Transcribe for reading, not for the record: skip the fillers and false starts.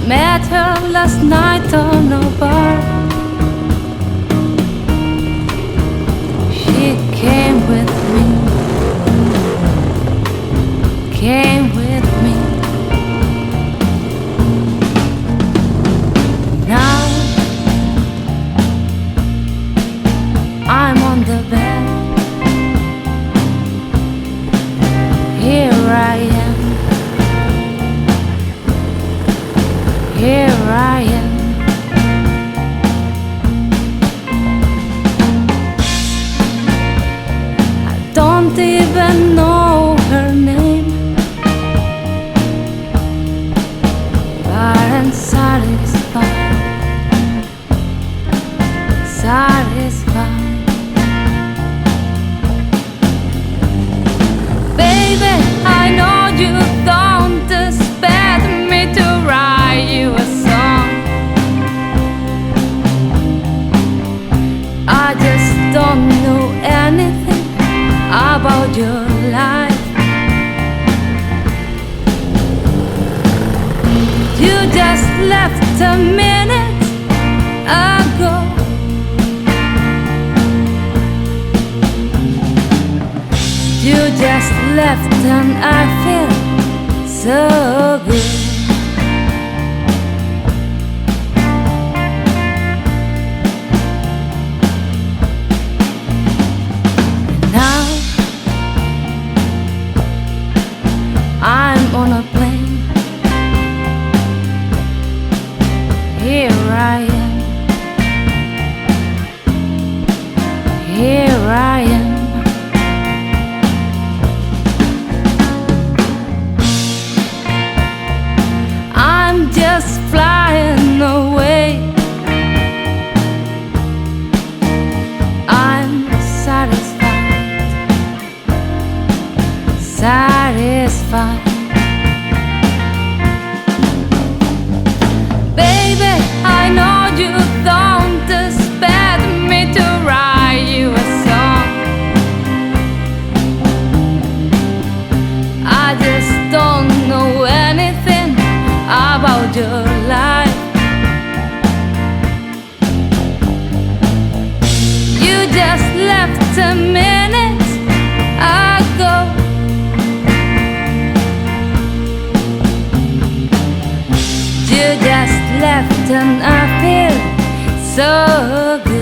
met her last night on a bar. She came with me, came with me. Now I'm on the bed. Here I am, here I am. I don't even know her name, but I'm satisfied, satisfied. Baby, I know you don't expect me to write you a song. I just don't know anything about your life. You just left a minute ago. You just left and I feel so good. Now I'm on a plane. Here I am, here I am. I'm just flying away. I'm satisfied, satisfied. Baby, I know you don't expect me to write you a song. I just don't know anything about your life. You just left a minute ago. You just left and I feel so good.